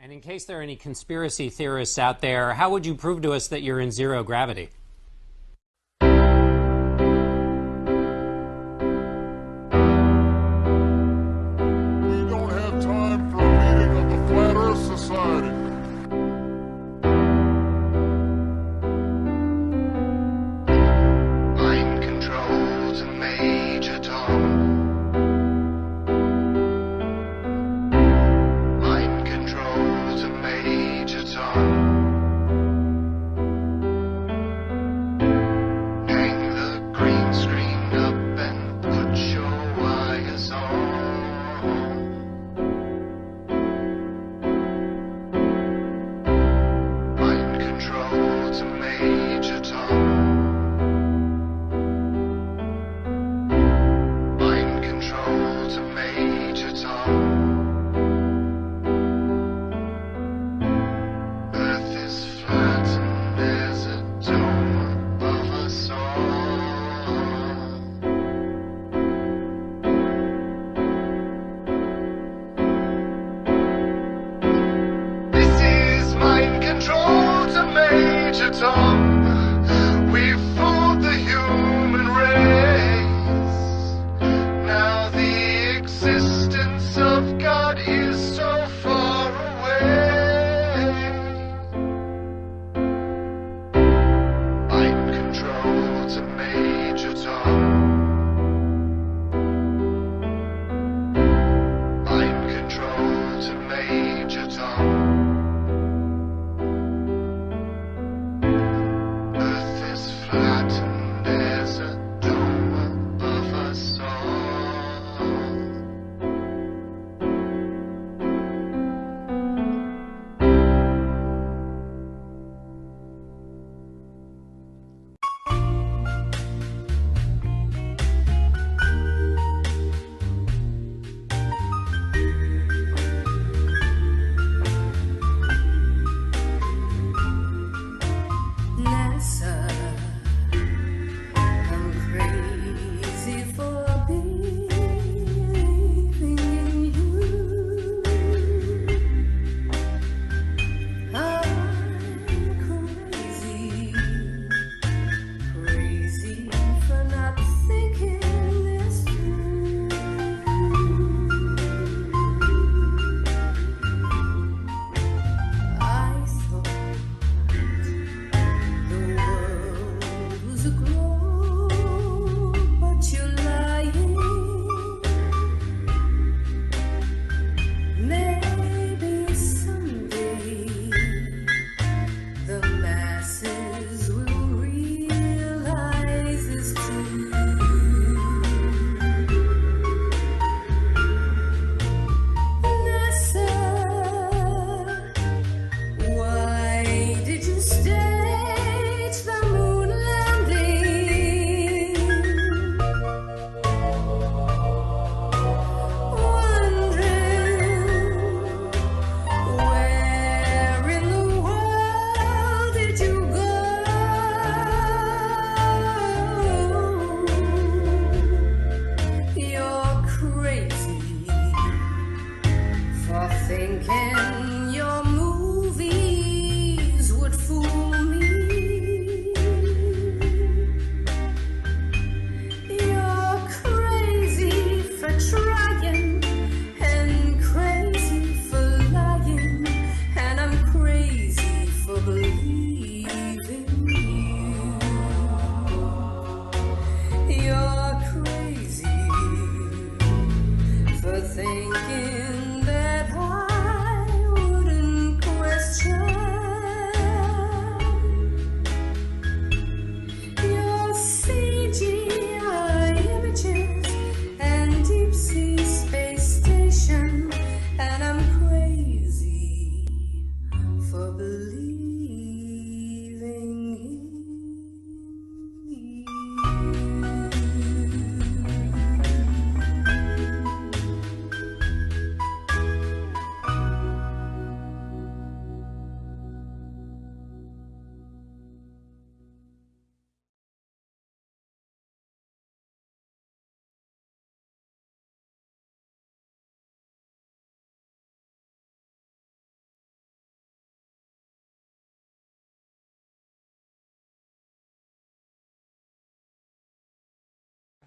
And in case there are any conspiracy theorists out there, how would you prove to us that you're in zero gravity?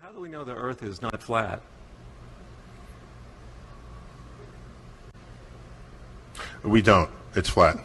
How do we know the Earth is not flat? We don't. It's flat.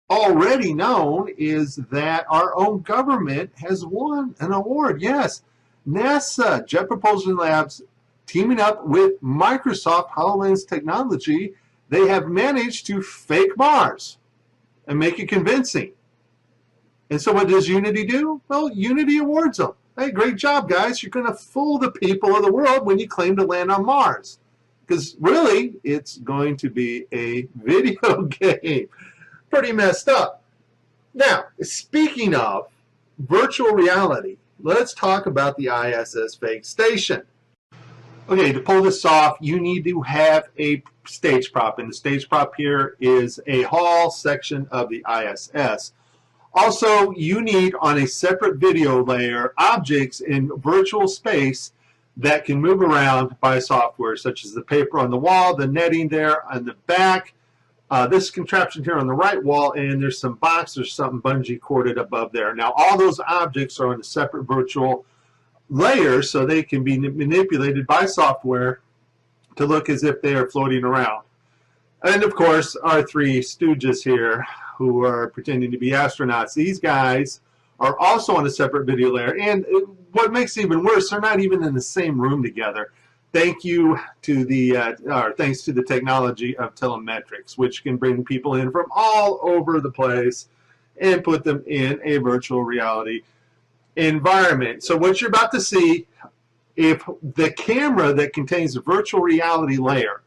already known is that our own government has won an award. Yes, NASA, Jet Propulsion Labs, teaming up with Microsoft HoloLens technology, they have managed to fake Mars and make it convincing. And so what does Unity do? Well, Unity awards them. Hey, great job, guys. You're going to fool the people of the world when you claim to land on Mars. Because really, it's going to be a video game. Pretty messed up. Now, speaking of virtual reality, let's talk about the ISS fake station. Okay, to pull this off, you need to have a stage prop, and the stage prop here is a hall section of the ISS. Also, you need on a separate video layer objects in virtual space that can move around by software, such as the paper on the wall, the netting there on the back, this contraption here on the right wall, and there's some box or something bungee corded above there. Now, all those objects are on a separate virtual layer, so they can be manipulated by software to look as if they are floating around. And of course, our three stooges here who are pretending to be astronauts, these guys are also on a separate video layer. And what makes it even worse, they're not even in the same room together. Thanks to the technology of telemetrics, which can bring people in from all over the place and put them in a virtual reality environment. So what you're about to see, if the camera that contains the virtual reality layer,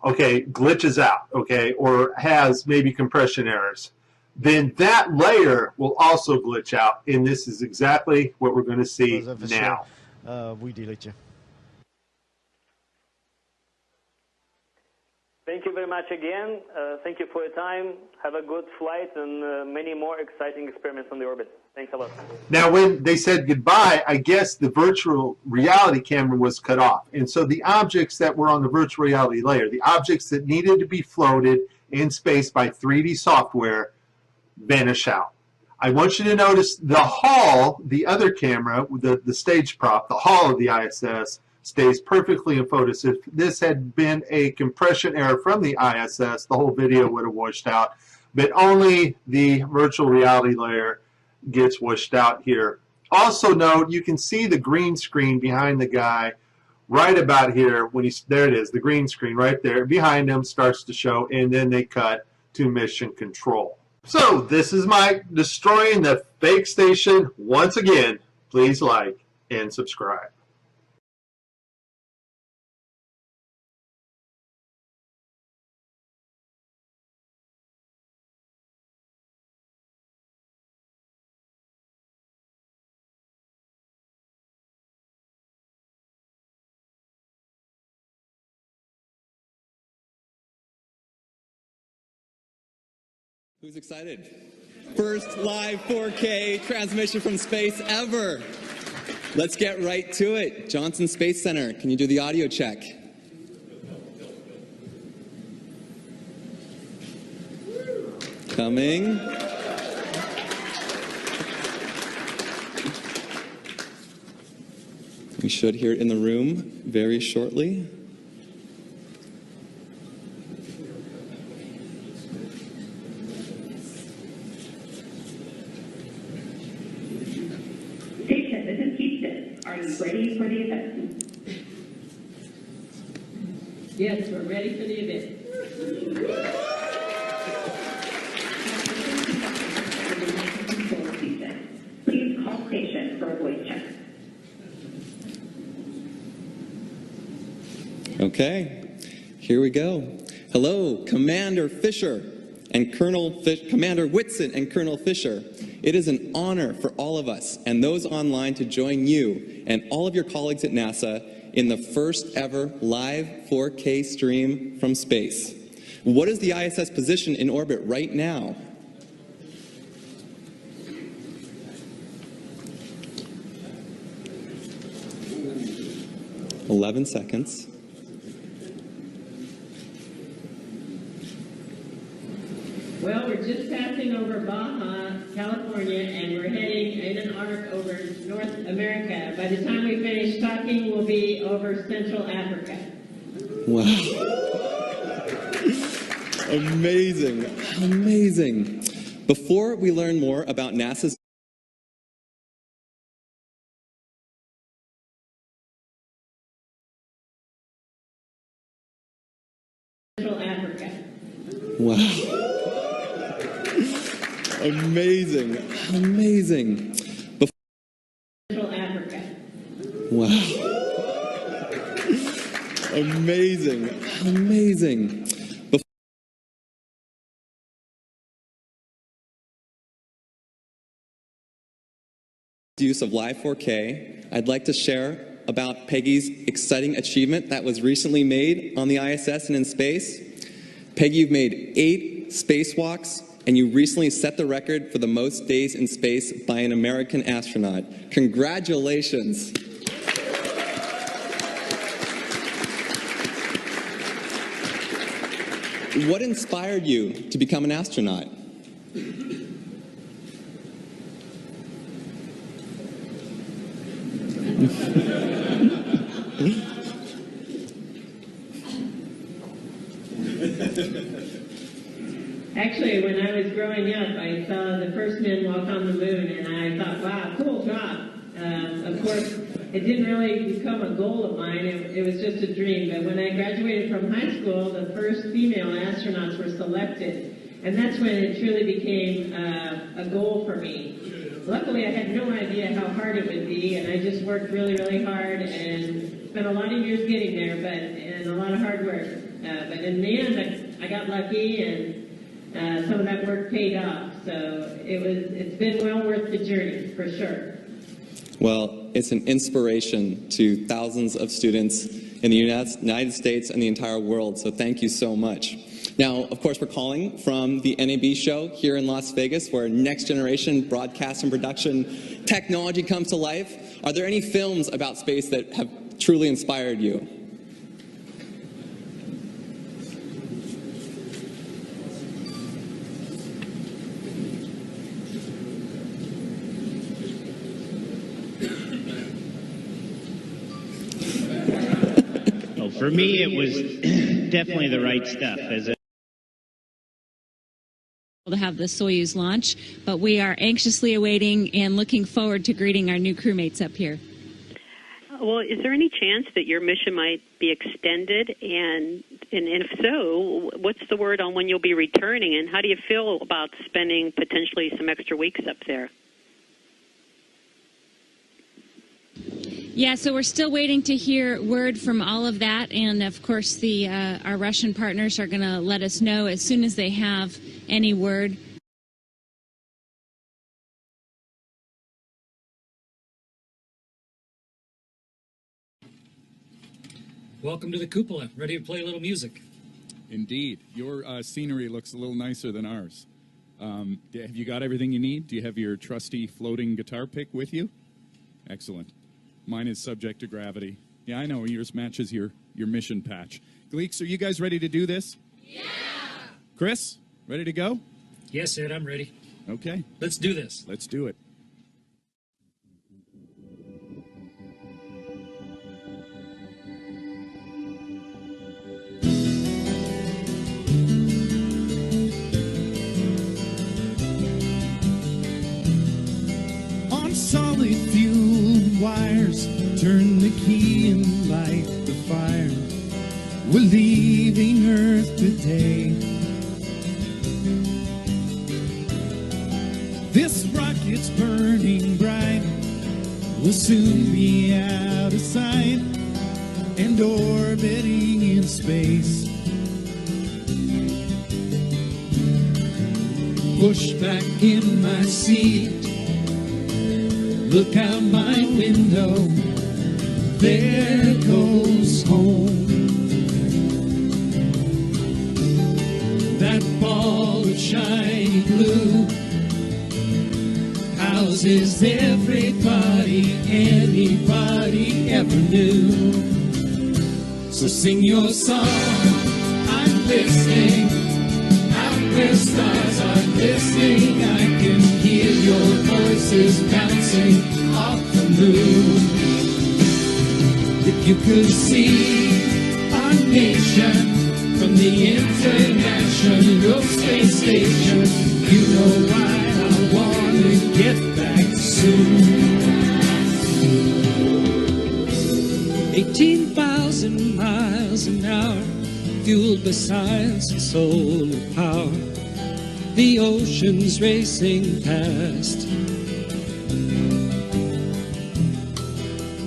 okay, glitches out, okay, or has maybe compression errors, then that layer will also glitch out, and this is exactly what we're going to see now. Thank you very much again. Thank you for your time. Have a good flight and many more exciting experiments on the orbit. Thanks a lot. Now, when they said goodbye, I guess the virtual reality camera was cut off. And so the objects that were on the virtual reality layer, the objects that needed to be floated in space by 3D software, vanish out. I want you to notice the hull, the other camera, the stage prop, the hull of the ISS, stays perfectly in focus. If this had been a compression error from the ISS, the whole video would have washed out. But only the virtual reality layer gets washed out here. Also note, you can see the green screen behind the guy right about here. When he's there, it is, the green screen right there behind him starts to show, and then they cut to mission control. So this is Mike destroying the fake station once again. Please like and subscribe. Who's excited? First live 4K transmission from space ever. Let's get right to it. Johnson Space Center, can you do the audio check? Coming. We should hear it in the room very shortly. Ready for the event? Yes, we're ready for the event. Please call station for a voice check. Okay, here we go. Hello, Commander Fisher and Commander Whitson and Colonel Fisher. It is an honor for all of us and those online to join you and all of your colleagues at NASA in the first ever live 4K stream from space. What is the ISS position in orbit right now? "11 seconds. Well, we're just passing over Baja, California, and we're heading in an arc over North America. By the time we finish talking, we'll be over Central Africa. Wow. Amazing. Amazing. Before we learn more about NASA's Central Africa. Wow. Amazing. Amazing. Central Africa. Wow. Amazing. Amazing. Use of Live 4K, I'd like to share about Peggy's exciting achievement that was recently made on the ISS and in space. Peggy, you've made 8 spacewalks, and you recently set the record for the most days in space by an American astronaut. Congratulations. What inspired you to become an astronaut? Actually, when I was growing up, I saw the first men walk on the moon, and I thought, wow, cool job. Of course, it didn't really become a goal of mine. It was just a dream. But when I graduated from high school, the first female astronauts were selected. And that's when it truly became a goal for me. Luckily, I had no idea how hard it would be, and I just worked really, really hard and spent a lot of years getting there, and a lot of hard work. But in the end, I got lucky, and some of that work paid off. So it's been well worth the journey, for sure. Well, it's an inspiration to thousands of students in the United States and the entire world, so thank you so much. Now, of course, we're calling from the NAB show here in Las Vegas, where next generation broadcast and production technology comes to life. Are there any films about space that have truly inspired you? Well, for me, it was definitely The Right Stuff. To have the Soyuz launch, but we are anxiously awaiting and looking forward to greeting our new crewmates up here. Well, is there any chance that your mission might be extended? And if so, what's the word on when you'll be returning? And how do you feel about spending potentially some extra weeks up there? Yeah, so we're still waiting to hear word from all of that, and of course our Russian partners are going to let us know as soon as they have any word. Welcome to the cupola. Ready to play a little music? Indeed. Your scenery looks a little nicer than ours. Have you got everything you need? Do you have your trusty floating guitar pick with you? Excellent. Mine is subject to gravity. Yeah, I know. Yours matches your mission patch. Gleeks, are you guys ready to do this? Yeah! Chris, ready to go? Yes, Ed, I'm ready. Okay. Let's do this. Let's do it. On solid fuel wires, turn the key and light the fire. We're leaving Earth today. This rocket's burning bright, will soon be out of sight and orbiting in space. Push back in my seat, look out my window, there goes home. That ball of shiny blue houses everybody anybody ever knew. So sing your song, I'm listening. Out where stars are listening, I can hear your voices bouncing off the moon. If you could see our nation from the International Space Station, You know why I wanna get back soon. 18,000 miles an hour, fueled by science and solar power. The ocean's racing past.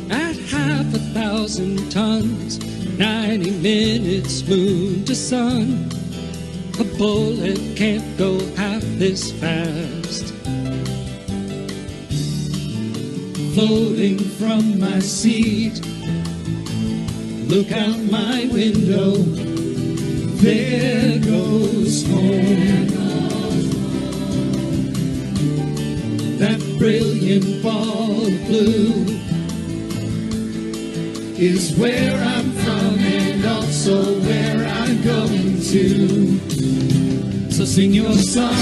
At 5,000 tons, 90 minutes moon to sun. A bullet can't go half this fast. Floating from my seat, look out my window, there goes home. That brilliant ball of blue is where I'm from and also where I'm going to. So sing your song,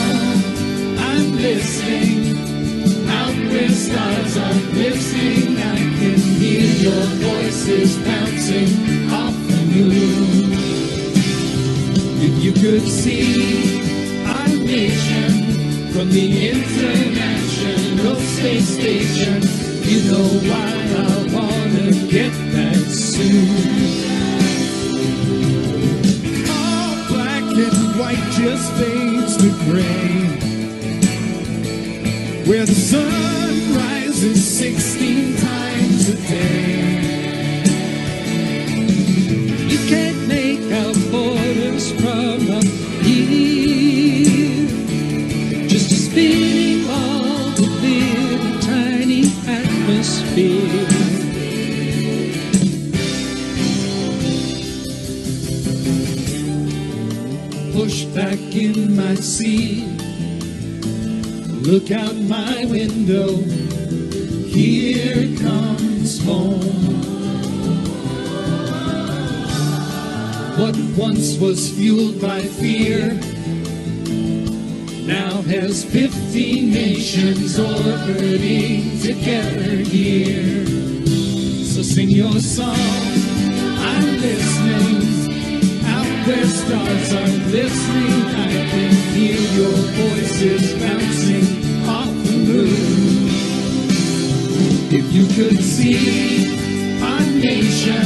I'm listening. Out where stars are listening, I can hear your voices bouncing off the moon. If you could see our nation from the International Space Station, you know why I wanna get back soon. All black and white just fades to gray, where the sun rises 16 times a day. You can't make out borders from up here, just a spinning ball within a tiny atmosphere. Push back in my seat, look out my window, here comes home. What once was fueled by fear now has 15 nations orbiting together here. So sing your song, I'm listening. Out where stars are listening, I can hear your voices bouncing off the moon. If you could see our nation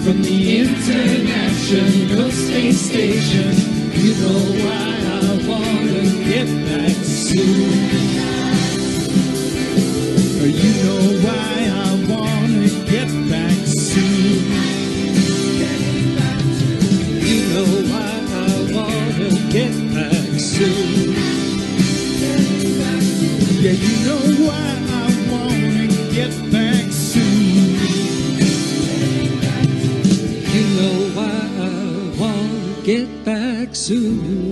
from the International Space Station, you know why I wanna get back soon. You know why I wanna get back soon. You know why I wanna get back soon. Yeah, you know why I wanna get back soon. You know why I wanna get back soon.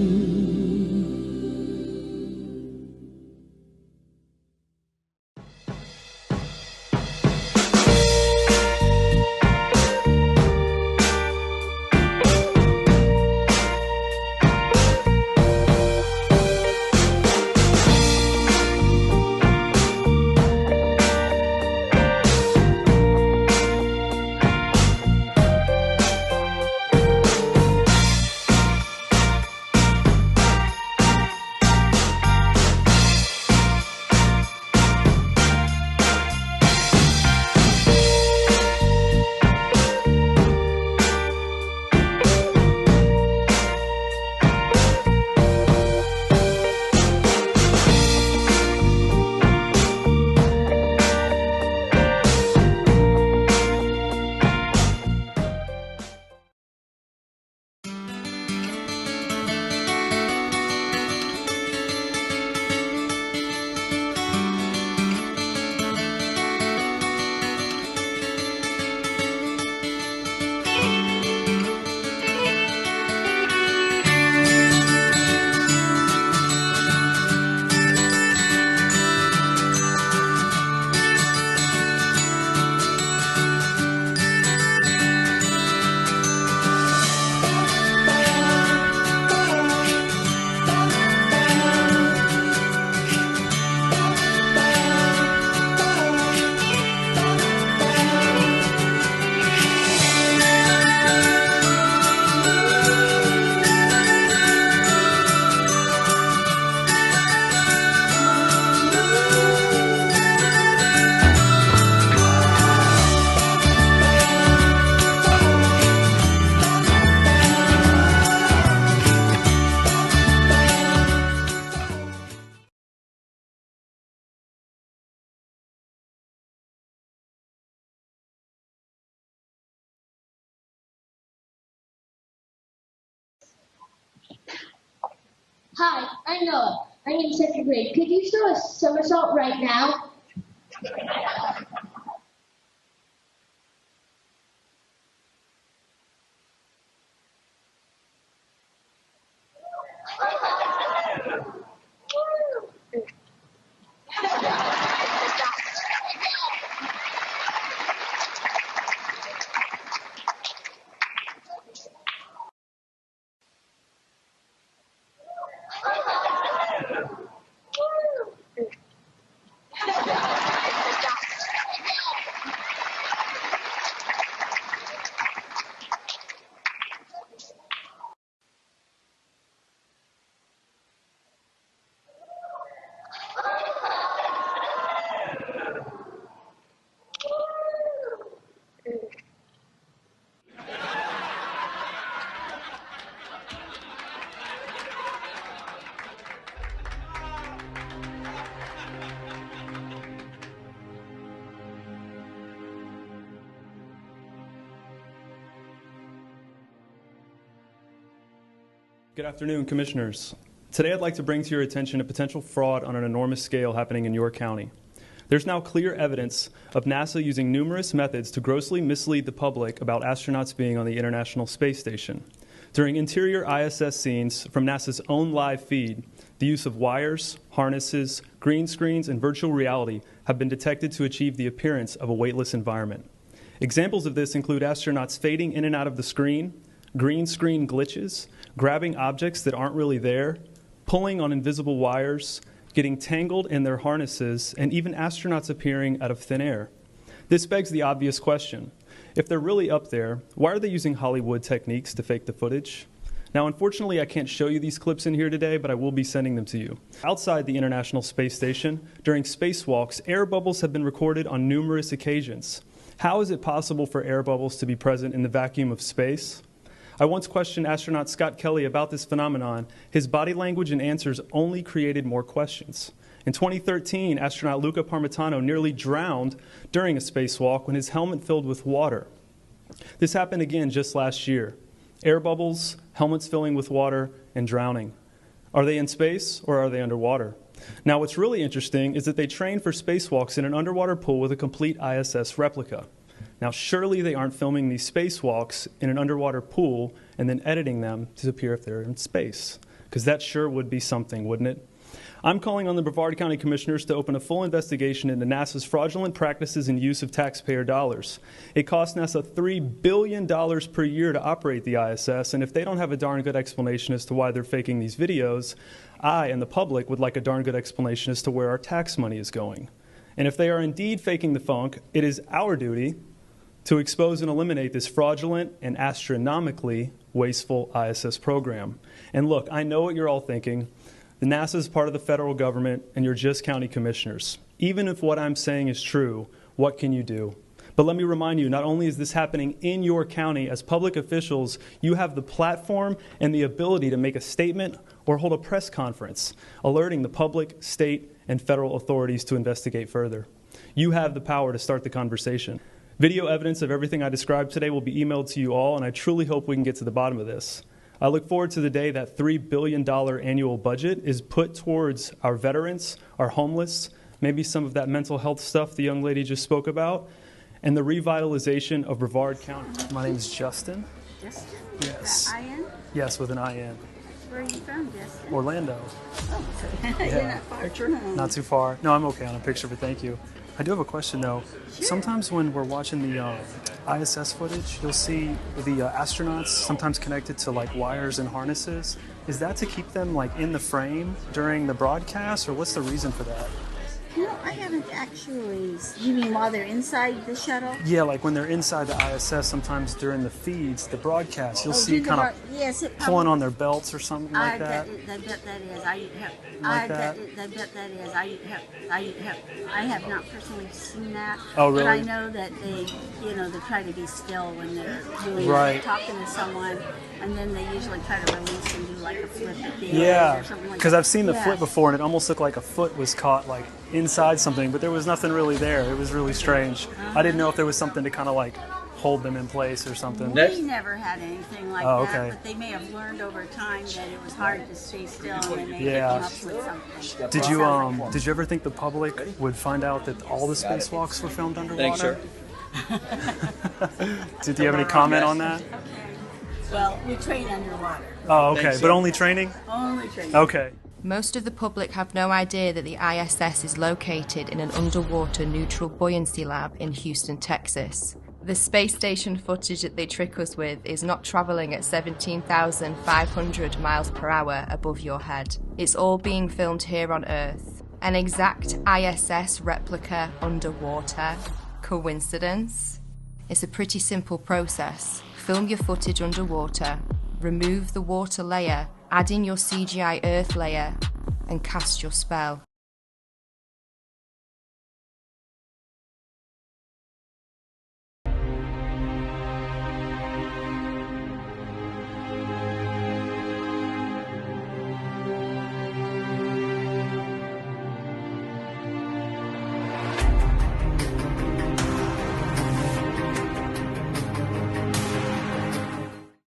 Hi, I'm Noah. I'm in second grade. Could you throw a somersault right now? Good afternoon, Commissioners. Today I'd like to bring to your attention a potential fraud on an enormous scale happening in your county. There's now clear evidence of NASA using numerous methods to grossly mislead the public about astronauts being on the International Space Station. During interior ISS scenes from NASA's own live feed, the use of wires, harnesses, green screens, and virtual reality have been detected to achieve the appearance of a weightless environment. Examples of this include astronauts fading in and out of the screen, green screen glitches, grabbing objects that aren't really there, pulling on invisible wires, getting tangled in their harnesses, and even astronauts appearing out of thin air. This begs the obvious question. If they're really up there, why are they using Hollywood techniques to fake the footage? Now, unfortunately, I can't show you these clips in here today, but I will be sending them to you. Outside the International Space Station, during spacewalks, air bubbles have been recorded on numerous occasions. How is it possible for air bubbles to be present in the vacuum of space? I once questioned astronaut Scott Kelly about this phenomenon. His body language and answers only created more questions. In 2013, astronaut Luca Parmitano nearly drowned during a spacewalk when his helmet filled with water. This happened again just last year. Air bubbles, helmets filling with water, and drowning. Are they in space or are they underwater? Now, what's really interesting is that they trained for spacewalks in an underwater pool with a complete ISS replica. Now, surely they aren't filming these spacewalks in an underwater pool and then editing them to appear if they're in space, because that sure would be something, wouldn't it? I'm calling on the Brevard County Commissioners to open a full investigation into NASA's fraudulent practices and use of taxpayer dollars. It costs NASA $3 billion per year to operate the ISS, and if they don't have a darn good explanation as to why they're faking these videos, I and the public would like a darn good explanation as to where our tax money is going. And if they are indeed faking the funk, it is our duty to expose and eliminate this fraudulent and astronomically wasteful ISS program. And look, I know what you're all thinking. The NASA is part of the federal government, and you're just county commissioners. Even if what I'm saying is true, what can you do? But let me remind you, not only is this happening in your county, as public officials, you have the platform and the ability to make a statement or hold a press conference, alerting the public, state, and federal authorities to investigate further. You have the power to start the conversation. Video evidence of everything I described today will be emailed to you all, and I truly hope we can get to the bottom of this. I look forward to the day that $3 billion annual budget is put towards our veterans, our homeless, maybe some of that mental health stuff the young lady just spoke about, and the revitalization of Brevard County. My name is Justin. Justin? Yes. I-N? Yes, with an I-N. Where are you from, Justin? Orlando. Oh, so you're not far from Not too far. No, I'm okay on a picture, but thank you. I do have a question, though. Sure. Sometimes when we're watching the ISS footage, you'll see the astronauts sometimes connected to like wires and harnesses. Is that to keep them like in the frame during the broadcast, or what's the reason for that? No, I haven't actually. You mean while they're inside the shuttle? Yeah, like when they're inside the ISS, sometimes during the feeds, the broadcast, you'll see kind of pulling on their belts or something like that. I bet that is. I have not personally seen that. Oh, really? But I know that they try to be still when they're doing talking to someone, and then they usually try to release and do like a flip at the edge or something like that. Because I've seen the flip before, and it almost looked like a foot was caught like inside something, but there was nothing really there. It was really strange. I didn't know if there was something to kind of like hold them in place or something. We never had anything like Oh, that, okay. but they may have learned over time that it was hard to stay still, and they may have come up with something. Did you ever think the public would find out that all the spacewalks were filmed underwater? Did you have any comment on that? Well, we train underwater. Oh, okay, but only training? Only training. Okay. Most of the public have no idea that the ISS is located in an underwater neutral buoyancy lab in Houston, Texas. The space station footage that they trick us with is not travelling at 17,500 miles per hour above your head. It's all being filmed here on Earth. An exact ISS replica underwater. Coincidence? It's a pretty simple process. Film your footage underwater, remove the water layer, add in your CGI Earth layer, and cast your spell.